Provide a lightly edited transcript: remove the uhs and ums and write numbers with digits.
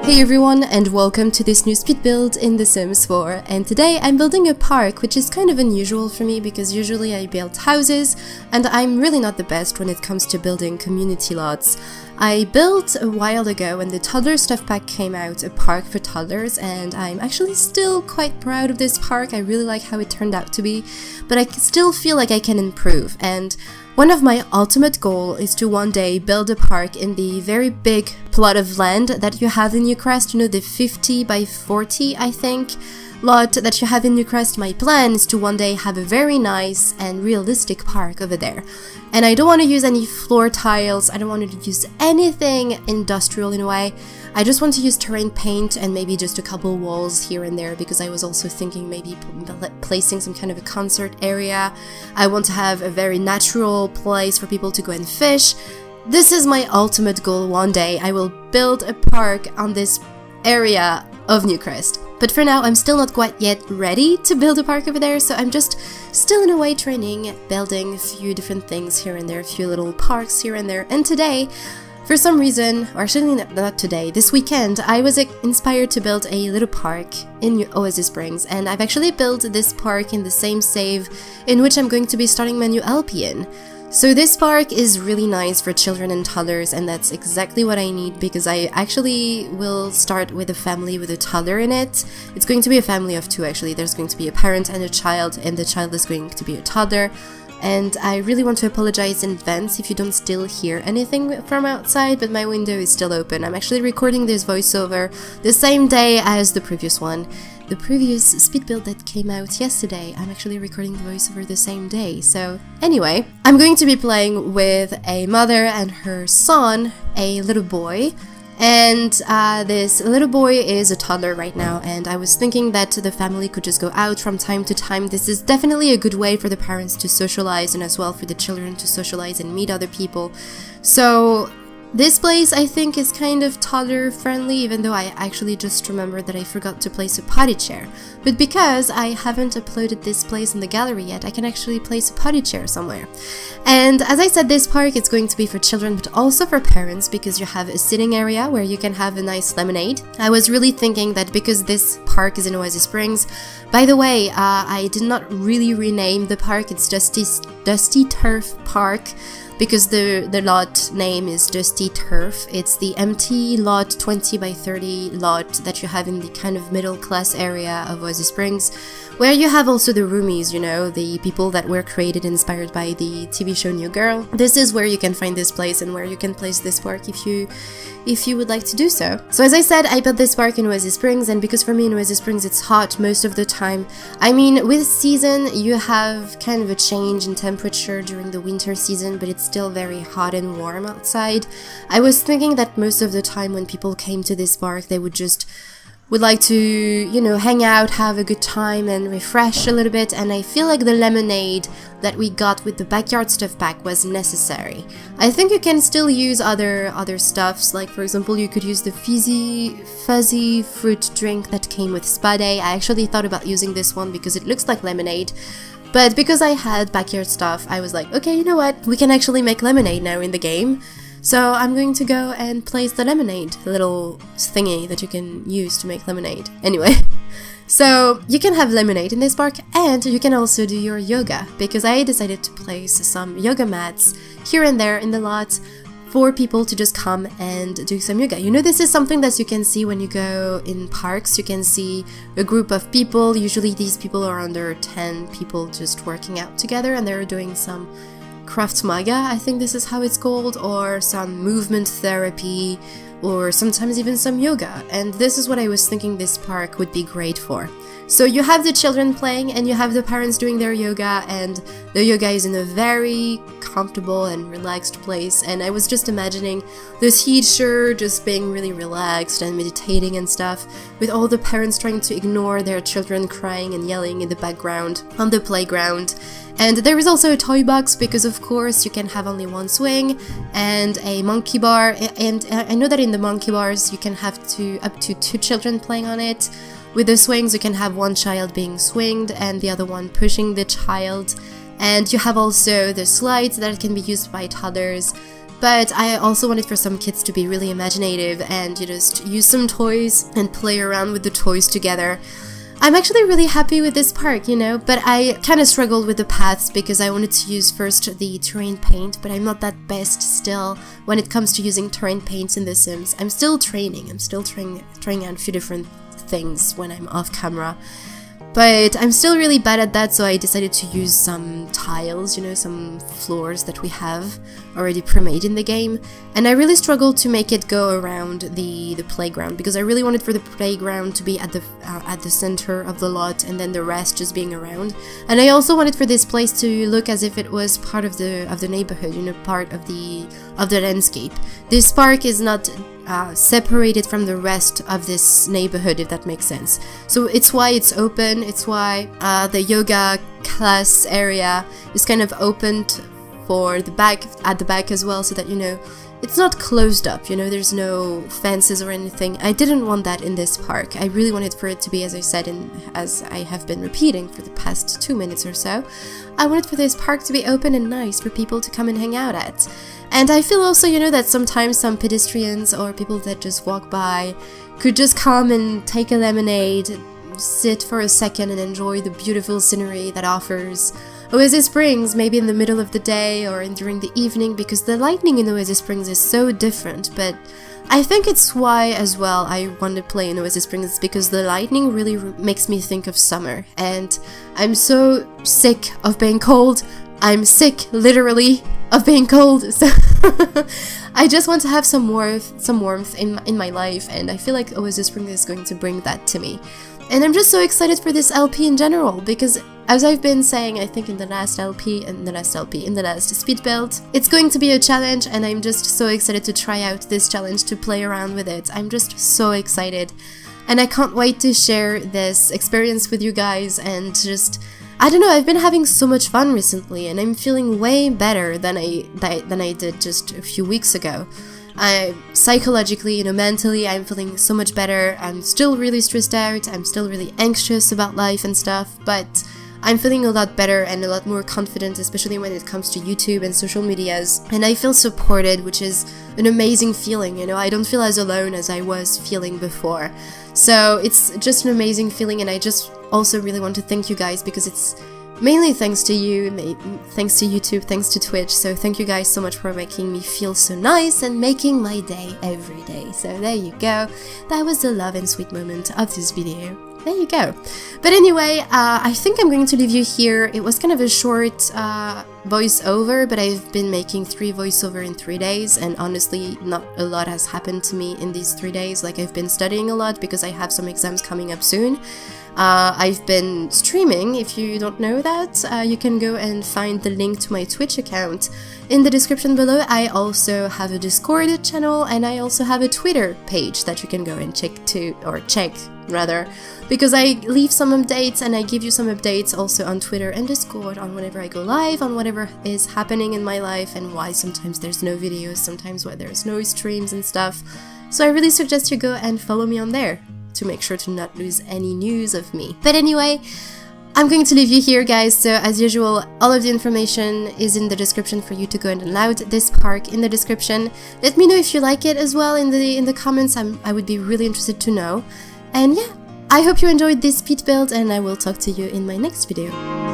Hey everyone, and welcome to this new speed build in The Sims 4. And today I'm building a park, which is kind of unusual for me because usually I build houses and I'm really not the best when it comes to building community lots. I built a while ago when the Toddler Stuff Pack came out, a park for toddlers, and I'm actually still quite proud of this park. I really like how it turned out to be, but I still feel like I can improve. And one of my ultimate goals is to one day build a park in the very big plot of land that you have in Newcrest, you know, the 50 by 40, I think, lot that you have in Newcrest. My plan is to one day have a very nice and realistic park over there. And I don't want to use any floor tiles, I don't want to use anything industrial in a way. I just want to use terrain paint and maybe just a couple walls here and there, because I was also thinking maybe placing some kind of a concert area. I want to have a very natural place for people to go and fish. This is my ultimate goal. One day I will build a park on this area of Newcrest. But for now, I'm still not quite yet ready to build a park over there, so I'm just still in a way training, building a few different things here and there, a few little parks here and there. And today, for some reason, or actually not today, this weekend, I was inspired to build a little park in Oasis Springs, and I've actually built this park in the same save in which I'm going to be starting my new LP in. So this park is really nice for children and toddlers, and that's exactly what I need, because I actually will start with a family with a toddler in it. It's going to be a family of two, actually. There's going to be a parent and a child, and the child is going to be a toddler. And I really want to apologize in advance if you don't still hear anything from outside, but my window is still open. I'm actually recording this voiceover the same day as the previous one. The previous speed build that came out yesterday, I'm actually recording the voiceover the same day. So anyway, I'm going to be playing with a mother and her son, a little boy. And this little boy is a toddler right now, and I was thinking that the family could just go out from time to time. This is definitely a good way for the parents to socialize, and as well for the children to socialize and meet other people. So this place, I think, is kind of toddler friendly, even though I actually just remembered that I forgot to place a potty chair. But because I haven't uploaded this place in the gallery yet, I can actually place a potty chair somewhere. And as I said, this park is going to be for children, but also for parents, because you have a sitting area where you can have a nice lemonade. I was really thinking that because this park is in Oasis Springs, by the way, I did not really rename the park, it's Dusty Turf Park, because the lot name is Dusty Turf. It's the empty lot 20 by 30 lot that you have in the kind of middle class area of Oasis Springs, where you have also the roomies, you know, the people that were created inspired by the TV show New Girl. This is where you can find this place and where you can place this park if you would like to do so. So as I said, I built this park in Oasis Springs, and because for me in Oasis Springs it's hot most of the time. I mean, with season you have kind of a change in temperature during the winter season, but it's still very hot and warm outside. I was thinking that most of the time when people came to this park, they would like to, you know, hang out, have a good time and refresh a little bit, and I feel like the lemonade that we got with the Backyard Stuff Pack was necessary. I think you can still use other stuffs, like for example you could use the fuzzy fruit drink that came with Spa Day. I actually thought about using this one because it looks like lemonade, but because I had backyard stuff, I was like, okay, you know what, we can actually make lemonade now in the game. So I'm going to go and place the lemonade, the little thingy that you can use to make lemonade. Anyway, so you can have lemonade in this park, and you can also do your yoga, because I decided to place some yoga mats here and there in the lot for people to just come and do some yoga. You know, this is something that you can see when you go in parks. You can see a group of people. Usually these people are under 10 people just working out together, and they're doing some Krav Maga, I think this is how it's called, or some movement therapy, or sometimes even some yoga. And this is what I was thinking this park would be great for. So you have the children playing and you have the parents doing their yoga, and the yoga is in a very comfortable and relaxed place. And I was just imagining this teacher just being really relaxed and meditating and stuff, with all the parents trying to ignore their children crying and yelling in the background on the playground. And there is also a toy box, because of course you can have only one swing, and a monkey bar, and I know that in the monkey bars you can have up to 2 children playing on it. With the swings you can have one child being swinged and the other one pushing the child, and you have also the slides that can be used by toddlers. but I also wanted for some kids to be really imaginative and you just use some toys and play around with the toys together. I'm actually really happy with this park, you know, but I kind of struggled with the paths because I wanted to use first the terrain paint, but I'm not that best still when it comes to using terrain paints in The Sims. I'm still training. I'm still trying out a few different things when I'm off camera. But I'm still really bad at that, so I decided to use some tiles, you know, some floors that we have already pre-made in the game. And I really struggled to make it go around the playground, because I really wanted for the playground to be at the center of the lot, and then the rest just being around. And I also wanted for this place to look as if it was part of the neighborhood, you know, part of the landscape. This park is not separated from the rest of this neighborhood, if that makes sense. So it's why it's open, it's why the yoga class area is kind of opened for the back, at the back as well, so that, you know, it's not closed up, you know, there's no fences or anything. I didn't want that in this park. I really wanted for it to be, as I said, and as I have been repeating for the past 2 minutes or so, I wanted for this park to be open and nice for people to come and hang out at. And I feel also, you know, that sometimes some pedestrians or people that just walk by could just come and take a lemonade, sit for a second and enjoy the beautiful scenery that offers Oasis Springs, maybe in the middle of the day or during the evening, because the lighting in Oasis Springs is so different. But I think it's why as well I want to play in Oasis Springs, because the lighting really makes me think of summer, and I'm so sick of being cold. I'm sick, literally, of being cold, so I just want to have some warmth in my life, and I feel like Oasis Springs is going to bring that to me. And I'm just so excited for this LP in general, because as I've been saying, I think in the last speed build, it's going to be a challenge, and I'm just so excited to try out this challenge, to play around with it. I'm just so excited, and I can't wait to share this experience with you guys, and just, I don't know, I've been having so much fun recently, and I'm feeling way better than I did just a few weeks ago. Psychologically, you know, mentally, I'm feeling so much better. I'm still really stressed out, I'm still really anxious about life and stuff, but I'm feeling a lot better and a lot more confident, especially when it comes to YouTube and social medias, and I feel supported, which is an amazing feeling, you know. I don't feel as alone as I was feeling before, so it's just an amazing feeling, and I just also really want to thank you guys, because it's mainly thanks to you, thanks to YouTube, thanks to Twitch, so thank you guys so much for making me feel so nice and making my day every day. So there you go, that was the love and sweet moment of this video. There you go. But anyway, I think I'm going to leave you here. It was kind of a short voiceover, but I've been making 3 voiceover in 3 days, and honestly, not a lot has happened to me in these 3 days. Like, I've been studying a lot because I have some exams coming up soon. I've been streaming. If you don't know that, you can go and find the link to my Twitch account in the description below. I also have a Discord channel, and I also have a Twitter page that you can go and check rather, because I leave some updates, and I give you some updates also on Twitter and Discord on whenever I go live, on whatever is happening in my life, and why sometimes there's no videos, sometimes why there's no streams and stuff. So I really suggest you go and follow me on there to make sure to not lose any news of me. But anyway, I'm going to leave you here, guys. So as usual, all of the information is in the description for you to go and download this park in the description. Let me know if you like it as well in the comments. I would be really interested to know. And yeah, I hope you enjoyed this speed build, and I will talk to you in my next video.